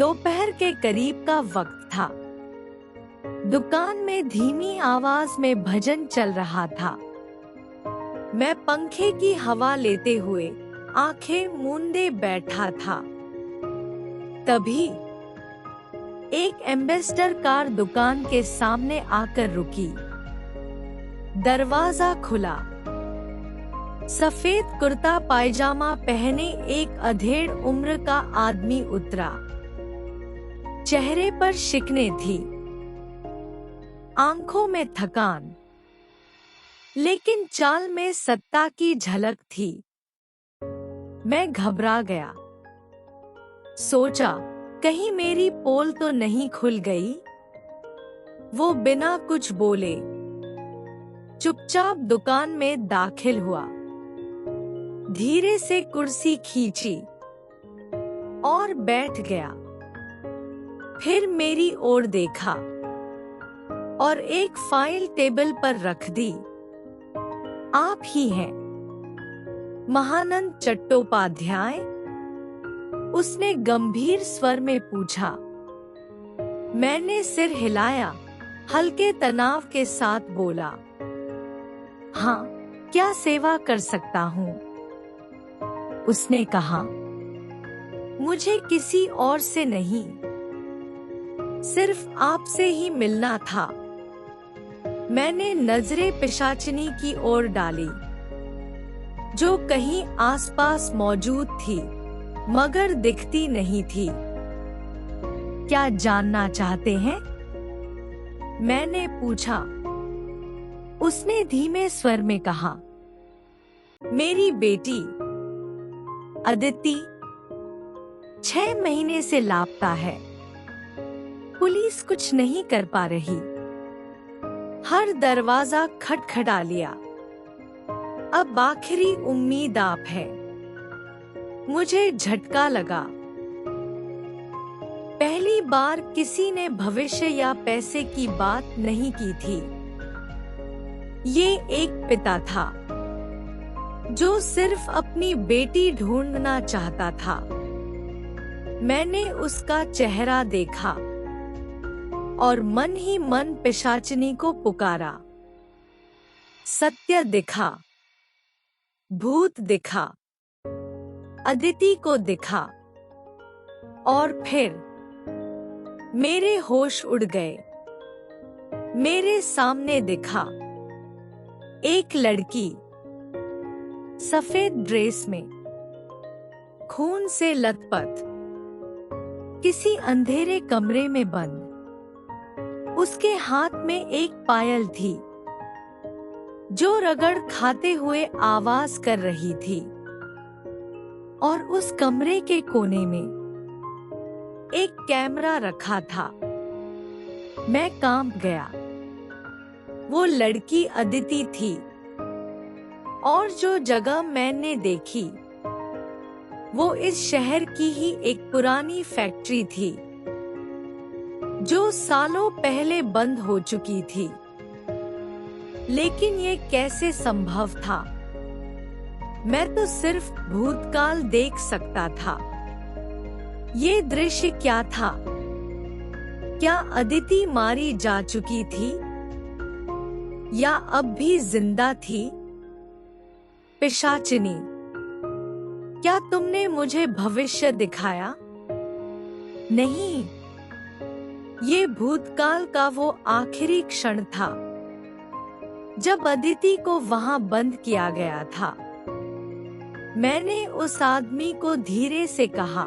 दोपहर के करीब का वक्त था। दुकान में धीमी आवाज में भजन चल रहा था। मैं पंखे की हवा लेते हुए आंखें मूंदे बैठा था। तभी एक एम्बेसडर कार दुकान के सामने आकर रुकी। दरवाजा खुला। सफेद कुर्ता पायजामा पहने एक अधेड़ उम्र का आदमी उतरा। चेहरे पर शिकने थी, आंखों में थकान, लेकिन चाल में सत्ता की झलक थी। मैं घबरा गया। सोचा, कहीं मेरी पोल तो नहीं खुल गई। वो बिना कुछ बोले चुपचाप दुकान में दाखिल हुआ। धीरे से कुर्सी खींची और बैठ गया। फिर मेरी ओर देखा और एक फाइल टेबल पर रख दी। आप ही हैं महानंद चट्टोपाध्याय? उसने गंभीर स्वर में पूछा। मैंने सिर हिलाया, हल्के तनाव के साथ बोला, हाँ, क्या सेवा कर सकता हूँ? उसने कहा, मुझे किसी और से नहीं, सिर्फ आपसे ही मिलना था। मैंने नजरें पिशाचिनी की ओर डाली, जो कहीं आसपास मौजूद थी मगर दिखती नहीं थी। क्या जानना चाहते हैं? मैंने पूछा। उसने धीमे स्वर में कहा, मेरी बेटी अदिति 6 महीने से लापता है। पुलिस कुछ नहीं कर पा रही। हर दरवाजा खटखटा लिया। अब आखिरी उम्मीद आप है। मुझे झटका लगा। पहली बार किसी ने भविष्य या पैसे की बात नहीं की थी। ये एक पिता था जो सिर्फ अपनी बेटी ढूंढना चाहता था। मैंने उसका चेहरा देखा और मन ही मन पिशाचिनी को पुकारा। सत्य दिखा, भूत दिखा, अदिति को दिखा, और फिर मेरे होश उड़ गए। मेरे सामने दिखा एक लड़की, सफेद ड्रेस में, खून से लथपथ, किसी अंधेरे कमरे में बंद। उसके हाथ में एक पायल थी जो रगड़ खाते हुए आवाज कर रही थी। और उस कमरे के कोने में एक कैमरा रखा था। मैं कांप गया। वो लड़की अदिति थी, और जो जगह मैंने देखी वो इस शहर की ही एक पुरानी फैक्ट्री थी जो सालों पहले बंद हो चुकी थी। लेकिन ये कैसे संभव था? मैं तो सिर्फ भूतकाल देख सकता था। ये दृश्य क्या था? क्या अदिति मारी जा चुकी थी या अब भी जिंदा थी? पिशाचिनी, क्या तुमने मुझे भविष्य दिखाया? नहीं, ये भूतकाल का वो आखिरी क्षण था जब अदिति को वहां बंद किया गया था। मैंने उस आदमी को धीरे से कहा,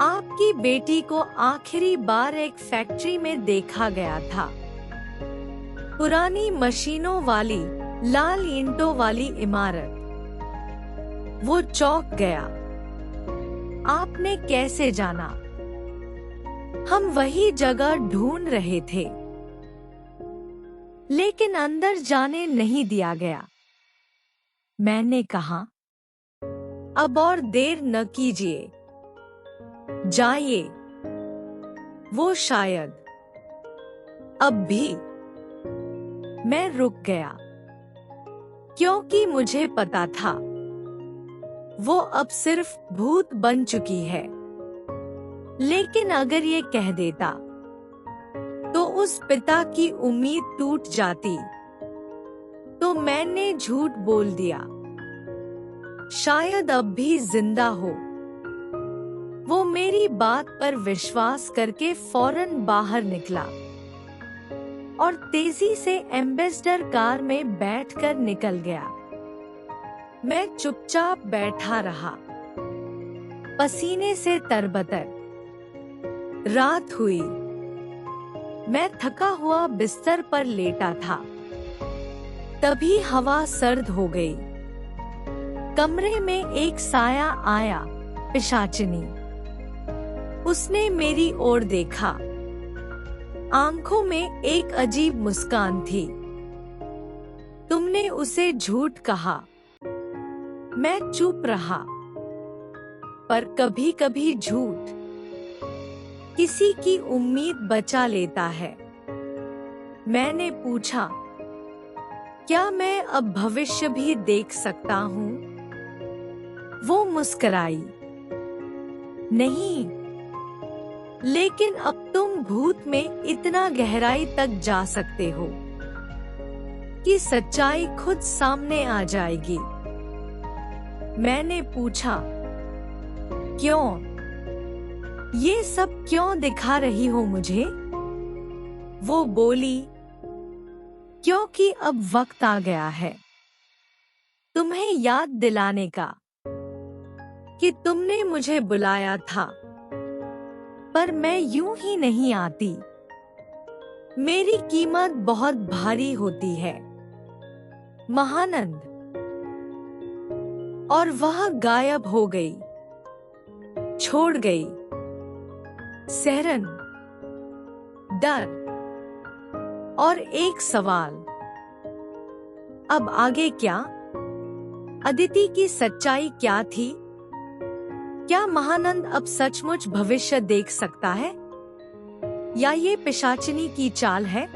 आपकी बेटी को आखिरी बार एक फैक्ट्री में देखा गया था। पुरानी मशीनों वाली, लाल ईंटों वाली इमारत। वो चौंक गया। आपने कैसे जाना? हम वही जगह ढूंढ रहे थे, लेकिन अंदर जाने नहीं दिया गया। मैंने कहा, अब और देर न कीजिए, जाइए। वो शायद अब भी। मैं रुक गया, क्योंकि मुझे पता था वो अब सिर्फ भूत बन चुकी है। लेकिन अगर ये कह देता तो उस पिता की उम्मीद टूट जाती। तो मैंने झूठ बोल दिया। शायद अब भी जिंदा हो। वो मेरी बात पर विश्वास करके फौरन बाहर निकला और तेजी से एम्बेसडर कार में बैठकर निकल गया। मैं चुपचाप बैठा रहा, पसीने से तरबतर। रात हुई। मैं थका हुआ बिस्तर पर लेटा था। तभी हवा सर्द हो गई। कमरे में एक साया आया, पिशाचिनी। उसने मेरी ओर देखा। आंखों में एक अजीब मुस्कान थी। तुमने उसे झूठ कहा। मैं चुप रहा। पर कभी-कभी झूठ किसी की उम्मीद बचा लेता है। मैंने पूछा, क्या मैं अब भविष्य भी देख सकता हूँ? वो मुस्कुराई। नहीं, लेकिन अब तुम भूत में इतना गहराई तक जा सकते हो कि सच्चाई खुद सामने आ जाएगी। मैंने पूछा, क्यों? ये सब क्यों दिखा रही हो मुझे? वो बोली, क्योंकि अब वक्त आ गया है तुम्हें याद दिलाने का कि तुमने मुझे बुलाया था, पर मैं यूं ही नहीं आती। मेरी कीमत बहुत भारी होती है, महानंद। और वह गायब हो गई, छोड़ गई सहरन, डर और एक सवाल। अब आगे क्या? अदिति की सच्चाई क्या थी? क्या महानंद अब सचमुच भविष्य देख सकता है, या ये पिशाचिनी की चाल है?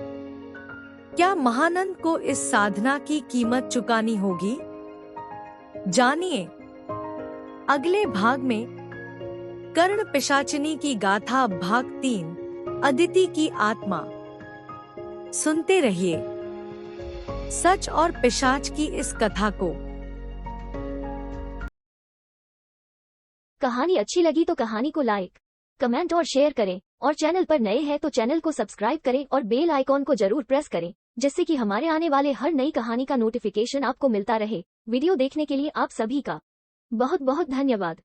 क्या महानंद को इस साधना की कीमत चुकानी होगी? जानिए अगले भाग में कर्ण पिशाचिनी की गाथा भाग 3, अदिति की आत्मा। सुनते रहिए सच और पिशाच की इस कथा को। कहानी अच्छी लगी तो कहानी को लाइक, कमेंट और शेयर करें, और चैनल पर नए हैं तो चैनल को सब्सक्राइब करें और बेल आइकॉन को जरूर प्रेस करें, जिससे कि हमारे आने वाले हर नई कहानी का नोटिफिकेशन आपको मिलता रहे। वीडियो देखने के लिए आप सभी का बहुत बहुत धन्यवाद।